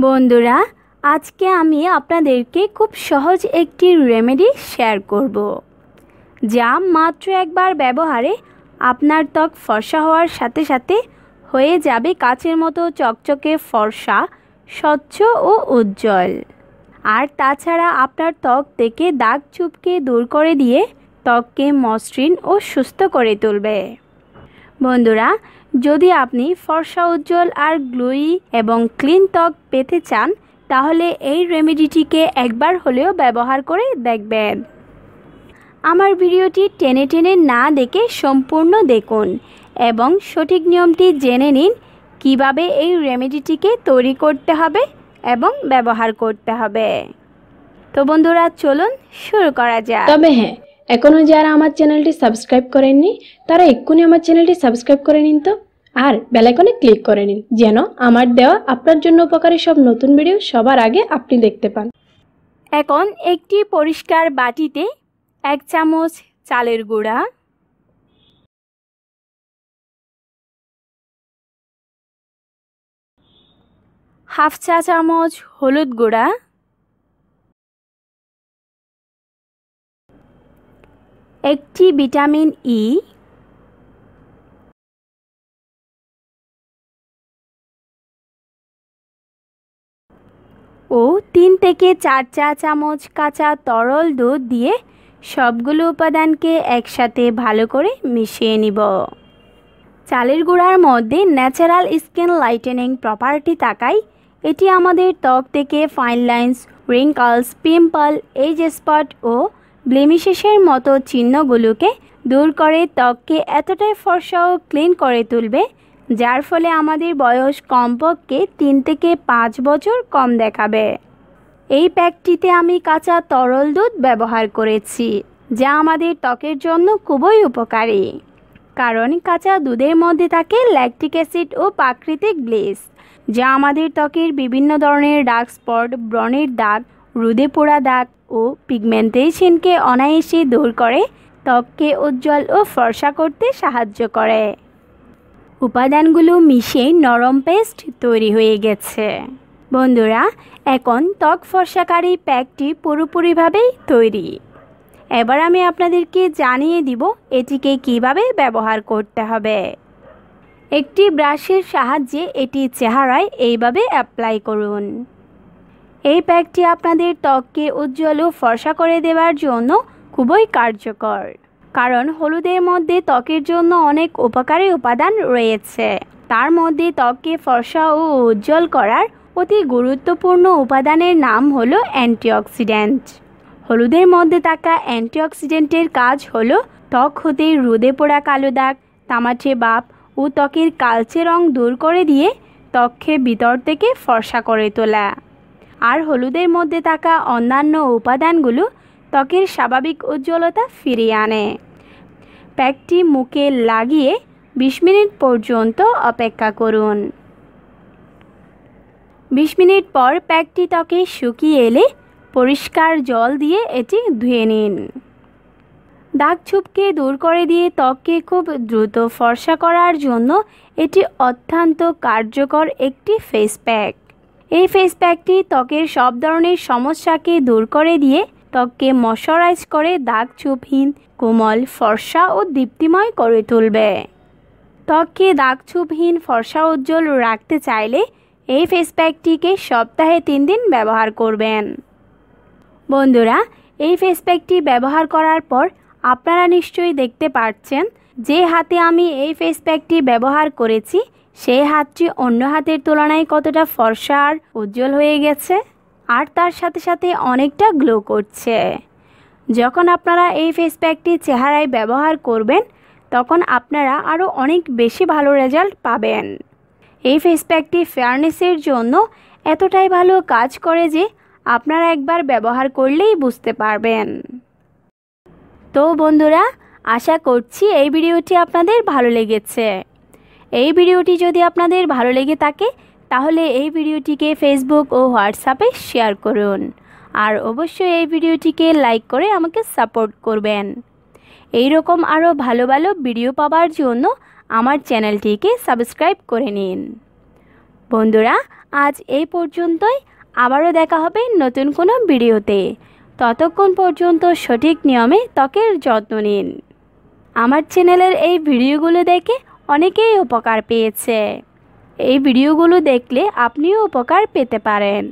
বন্ধুরা, আজকে আমি আপনাদেরকে খুব সহজ একটি রেমেডি শেয়ার করব, যা মাত্র একবার ব্যবহারে আপনার ত্বক ফর্সা হওয়ার সাথে সাথে হয়ে যাবে কাচের মতো চকচকে ফর্সা, স্বচ্ছ ও উজ্জ্বল। আর তাছাড়া আপনার ত্বক থেকে দাগ চুপকে দূর করে দিয়ে ত্বককে মসৃণ ও সুস্থ করে তুলবে। বন্ধুরা, যদি আপনি ফর্সা, উজ্জ্বল আর গ্লোয়ি এবং ক্লিন ত্বক পেতে চান, তাহলে এই রেমেডিটিকে একবার হলেও ব্যবহার করে দেখবেন। আমার ভিডিওটি টেনে টেনে না দেখে সম্পূর্ণ দেখুন এবং সঠিক নিয়মটি জেনে নিন কিভাবে এই রেমেডিটিকে তৈরি করতে হবে এবং ব্যবহার করতে হবে। তো বন্ধুরা, চলুন শুরু করা যাক। তবে হ্যাঁ, এখনও যারা আমার চ্যানেলটি সাবস্ক্রাইব করেননি তারা এক্ষুনি আমার চ্যানেলটি সাবস্ক্রাইব করে নিন তো, আর বেল আইকনে ক্লিক করে নিন যেন আমার দেওয়া আপনার জন্য উপকারী সব নতুন ভিডিও সবার আগে আপনি দেখতে পান। এখন একটি পরিষ্কার বাটিতে 1 চামচ চালের গুঁড়া, 1/2 চা চামচ হলুদ গুঁড়া, 1টি ভিটামিন ই, ও 3 থেকে 4 চা চামচ কাঁচা তরল দুধ দিয়ে সবগুলো উপাদানকে একসাথে ভালো করে মিশিয়ে নিব। চালের গুঁড়ার মধ্যে ন্যাচারাল স্কিন লাইটেনিং প্রপার্টি থাকায় এটি আমাদের ত্বক থেকে fine lines, wrinkles, pimple, age spot ও ব্লেমিশেসের মতো চিহ্নগুলোকে দূর করে ত্বককে এতটাই ফর্সা ও ক্লিন করে তুলবে, যার ফলে আমাদের বয়স কমপক্ষে 3 থেকে 5 বছর কম দেখাবে। এই প্যাকটিতে আমি কাঁচা তরল দুধ ব্যবহার করেছি, যা আমাদের ত্বকের জন্য খুবই উপকারী, কারণ কাঁচা দুধের মধ্যে থাকে ল্যাকটিক অ্যাসিড ও প্রাকৃতিক ব্লিচ, যা আমাদের ত্বকের বিভিন্ন ধরনের ডার্ক স্পট, ব্রণের দাগ, রোদে পোড়া দাগ ও পিগমেন্টেশনকে অনায়াসে দূর করে ত্বককে উজ্জ্বল ও ফর্সা করতে সাহায্য করে। উপাদানগুলো মিশে নরম পেস্ট তৈরি হয়ে গেছে। বন্ধুরা, এখন ত্বক ফর্সাকারী প্যাকটি পুরোপুরিভাবেই তৈরি। এবার আমি আপনাদেরকে জানিয়ে দিব এটিকে কিভাবে ব্যবহার করতে হবে। একটি ব্রাশের সাহায্যে এটি চেহারায় এইভাবে অ্যাপ্লাই করুন। এই প্যাকটি আপনাদের ত্বককে উজ্জ্বল ও ফর্সা করে দেওয়ার জন্য খুবই কার্যকর, কারণ হলুদের মধ্যে ত্বকের জন্য অনেক উপকারী উপাদান রয়েছে। তার মধ্যে ত্বককে ফর্সা ও উজ্জ্বল করার অতি গুরুত্বপূর্ণ উপাদানের নাম হলো অ্যান্টিঅক্সিডেন্ট। হলুদের মধ্যে থাকা অ্যান্টিঅক্সিডেন্টের কাজ হলো ত্বক হতে রোদে পোড়া কালো দাগ, তামাটে ভাব ও ত্বকের কালচে রং দূর করে দিয়ে ত্বককে ভিতর থেকে ফর্সা করে তোলা। আর হলুদের মধ্যে থাকা অন্যান্য উপাদানগুলো ত্বকের স্বাভাবিক উজ্জ্বলতা ফিরিয়ে আনে। প্যাকটি মুখে লাগিয়ে 20 মিনিট পর্যন্ত অপেক্ষা করুন। 20 মিনিট পর প্যাকটি ত্বকে শুকিয়ে এলে পরিষ্কার জল দিয়ে এটি ধুয়ে নিন। দাগ ছোপকে দূর করে দিয়ে ত্বককে খুব দ্রুত ফর্সা করার জন্য এটি অত্যন্ত কার্যকর একটি ফেস প্যাক। এই ফেস প্যাকটি ত্বকের সব ধরনের সমস্যাকে দূর করে দিয়ে ত্বককে ময়শ্চারাইজ করে দাগ ছোপহীন, কোমল, ফর্সা ও দীপ্তিময় করে তুলবে। ত্বককে দাগ ছোপহীন, ফর্সা, উজ্জ্বল রাখতে চাইলে এই ফেস প্যাকটিকে সপ্তাহে 3 দিন ব্যবহার করবেন। বন্ধুরা, এই ফেস প্যাকটি ব্যবহার করার পর আপনারা নিশ্চয়ই দেখতে পাচ্ছেন যে হাতে আমি এই ফেস প্যাকটি ব্যবহার করেছি সেই হাতটি অন্য হাতের তুলনায় কতটা ফর্সা আর উজ্জ্বল হয়ে গেছে, আর তার সাথে সাথে অনেকটা গ্লো করছে। যখন আপনারা এই ফেস প্যাকটি চেহারায় ব্যবহার করবেন তখন আপনারা আরও অনেক বেশি ভালো রেজাল্ট পাবেন। এই ফেস প্যাকটি ফেয়ারনেসের জন্য এতটাই ভালো কাজ করে যে আপনারা একবার ব্যবহার করলেই বুঝতে পারবেন। তো বন্ধুরা, আশা করছি এই ভিডিওটি আপনাদের ভালো লেগেছে। এই ভিডিওটি যদি আপনাদের ভালো লেগে থাকে তাহলে এই ভিডিওটিকে ফেসবুক ও হোয়াটসঅ্যাপে শেয়ার করুন, আর অবশ্যই এই ভিডিওটিকে লাইক করে আমাকে সাপোর্ট করবেন। এই রকম আরও ভালো ভালো ভিডিও পাওয়ার জন্য আমার চ্যানেলটিকে সাবস্ক্রাইব করে নিন। বন্ধুরা, আজ এই পর্যন্তই। আবারও দেখা হবে নতুন কোনো ভিডিওতে। ততক্ষণ পর্যন্ত সঠিক নিয়মে ত্বকের যত্ন নিন। আমার চ্যানেলের এই ভিডিওগুলো দেখে অনেকেই উপকার পেয়েছে। এই ভিডিওগুলো দেখলে আপনিও উপকার পেতে পারেন।